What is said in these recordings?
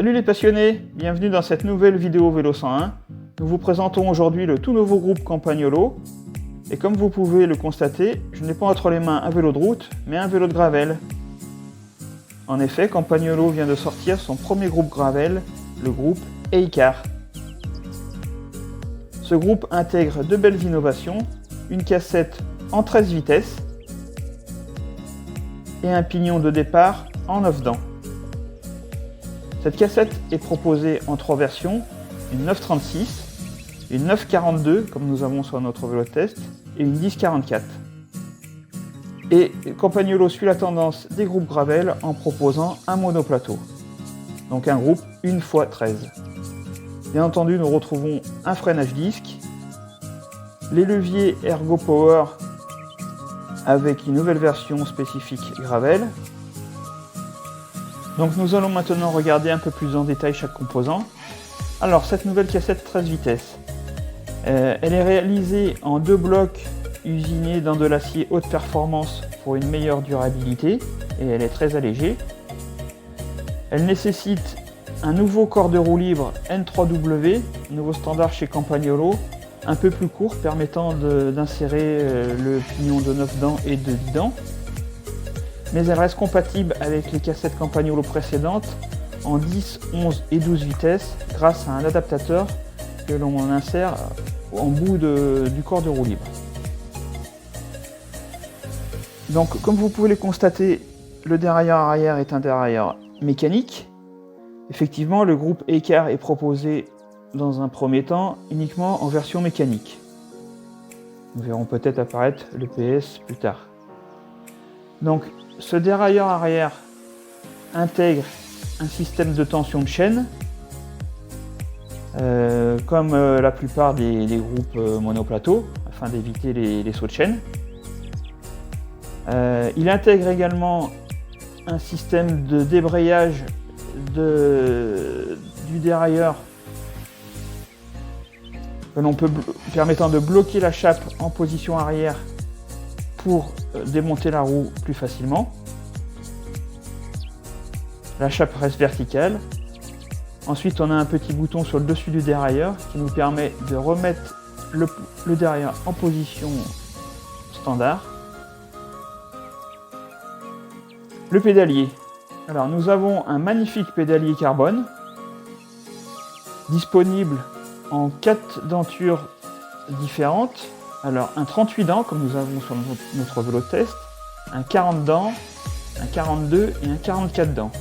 Salut les passionnés, bienvenue dans cette nouvelle vidéo Vélo 101. Nous vous présentons aujourd'hui le tout nouveau groupe Campagnolo. Et comme vous pouvez le constater, je n'ai pas entre les mains un vélo de route, mais un vélo de gravel. En effet, Campagnolo vient de sortir son premier groupe gravel, le groupe E-Car. Ce groupe intègre de belles innovations, une cassette en 13 vitesses et un pignon de départ en 9 dents. Cette cassette est proposée en 3 versions, une 936, une 942 comme nous avons sur notre vélo test et une 1044. Et Campagnolo suit la tendance des groupes gravel en proposant un monoplateau, donc un groupe 1x13. Bien entendu, nous retrouvons un freinage disque, les leviers Ergo Power avec une nouvelle version spécifique gravel. Donc nous allons maintenant regarder un peu plus en détail chaque composant. Alors cette nouvelle cassette 13 vitesses, elle est réalisée en 2 blocs usinés dans de l'acier haute performance pour une meilleure durabilité et elle est très allégée. Elle nécessite un nouveau corps de roue libre N3W, nouveau standard chez Campagnolo, un peu plus court permettant d'insérer le pignon de 9 dents et de 10 dents. Mais elle reste compatible avec les cassettes Campagnolo précédentes en 10, 11 et 12 vitesses grâce à un adaptateur que l'on insère en bout du corps de roue libre. Donc comme vous pouvez le constater, le dérailleur arrière est un dérailleur mécanique. Effectivement, le groupe E-Car est proposé dans un premier temps uniquement en version mécanique. Nous verrons peut-être apparaître le PS plus tard. Donc ce dérailleur arrière intègre un système de tension de chaîne, comme la plupart des groupes monoplateaux, afin d'éviter les sauts de chaîne. Il intègre également un système de débrayage du dérailleur permettant de bloquer la chape en position arrière pour démonter la roue plus facilement. La chape reste verticale. Ensuite, on a un petit bouton sur le dessus du dérailleur qui nous permet de remettre le dérailleur en position standard. Le pédalier. Alors, nous avons un magnifique pédalier carbone disponible en 4 dentures différentes. Alors, un 38 dents, comme nous avons sur notre vélo test, un 40 dents, un 42 et un 44 dents,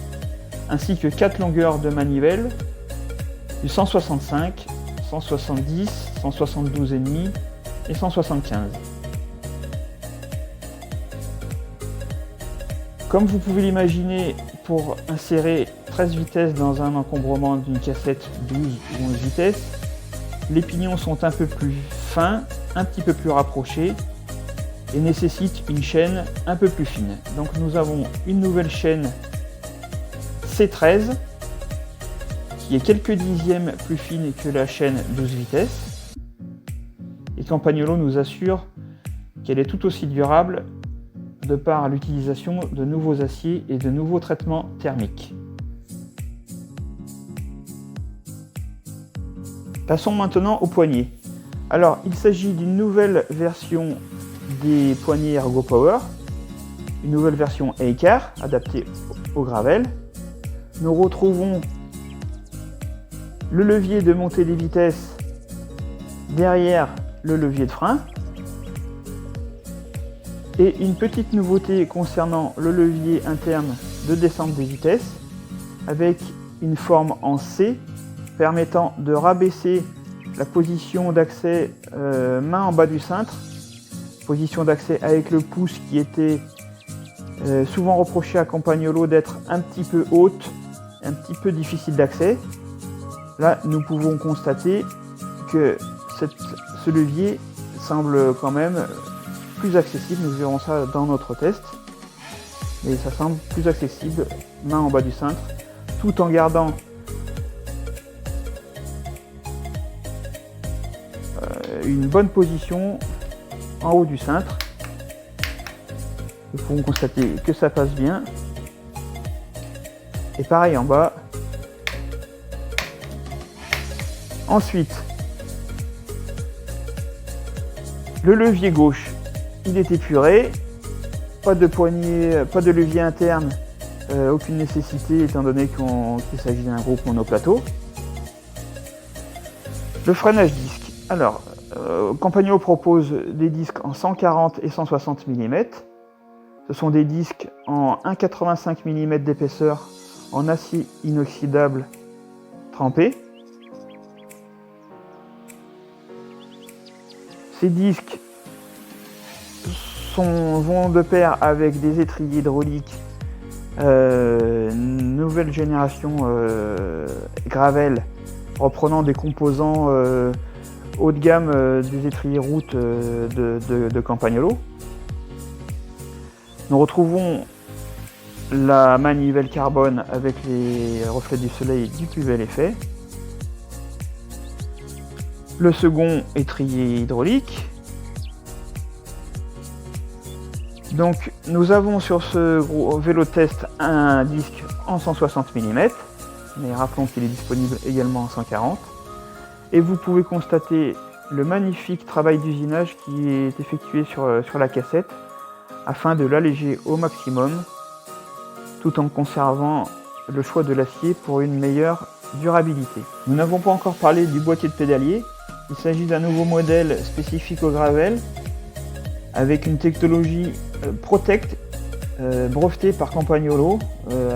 ainsi que 4 longueurs de manivelle, du 165, 170, 172,5 et 175. Comme vous pouvez l'imaginer, pour insérer 13 vitesses dans un encombrement d'une cassette 12 ou 11 vitesses, les pignons sont un peu plus fins, un petit peu plus rapprochés et nécessitent une chaîne un peu plus fine. Donc nous avons une nouvelle chaîne C13 qui est quelques dixièmes plus fine que la chaîne 12 vitesses et Campagnolo nous assure qu'elle est tout aussi durable de par l'utilisation de nouveaux aciers et de nouveaux traitements thermiques. Passons maintenant aux poignées. Alors, il s'agit d'une nouvelle version des poignées Ergo Power, une nouvelle version E-Car adaptée au gravel. Nous retrouvons le levier de montée des vitesses derrière le levier de frein. Et une petite nouveauté concernant le levier interne de descente des vitesses avec une forme en C permettant de rabaisser la position d'accès main en bas du cintre, position d'accès avec le pouce qui était souvent reproché à Campagnolo d'être un petit peu haute, un petit peu difficile d'accès. Là, nous pouvons constater que ce levier semble quand même plus accessible, nous verrons ça dans notre test, mais ça semble plus accessible, main en bas du cintre, tout en gardant une bonne position en haut du cintre. Nous pouvons constater que ça passe bien, et pareil en bas, Ensuite, le levier gauche, il est épuré, pas de poignée, pas de levier interne, aucune nécessité étant donné qu'il s'agit d'un groupe monoplateau. Le freinage disque. Alors, Campagnolo propose des disques en 140 et 160 mm. Ce sont des disques en 1,85 mm d'épaisseur en acier inoxydable trempé. Ces disques vont de pair avec des étriers hydrauliques nouvelle génération Gravel, reprenant des composants haut de gamme des étriers route de Campagnolo. Nous retrouvons la manivelle carbone avec les reflets du soleil du plus bel effet. Le second étrier hydraulique. Donc nous avons sur ce gros vélo test un disque en 160 mm, mais rappelons qu'il est disponible également en 140. Et vous pouvez constater le magnifique travail d'usinage qui est effectué sur la cassette afin de l'alléger au maximum, tout en conservant le choix de l'acier pour une meilleure durabilité. Nous n'avons pas encore parlé du boîtier de pédalier. Il s'agit d'un nouveau modèle spécifique au gravel avec une technologie Protect brevetée par Campagnolo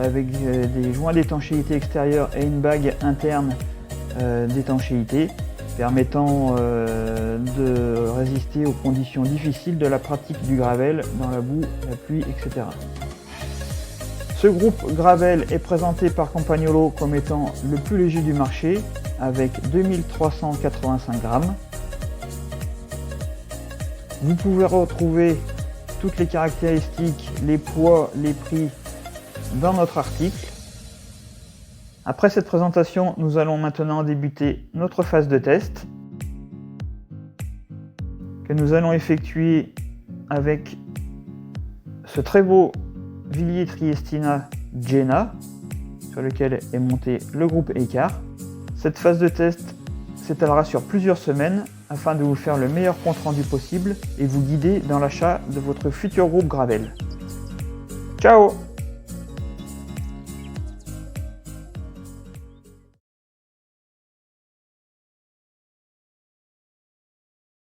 avec des joints d'étanchéité extérieure et une bague interne d'étanchéité permettant de résister aux conditions difficiles de la pratique du gravel dans la boue, la pluie, etc. Ce groupe Gravel est présenté par Campagnolo comme étant le plus léger du marché avec 2385 grammes. Vous pouvez retrouver toutes les caractéristiques, les poids, les prix dans notre article. Après cette présentation, nous allons maintenant débuter notre phase de test que nous allons effectuer avec ce très beau Villiers Triestina Jenna sur lequel est monté le groupe Écart. Cette phase de test s'étalera sur plusieurs semaines afin de vous faire le meilleur compte rendu possible et vous guider dans l'achat de votre futur groupe Gravel. Ciao!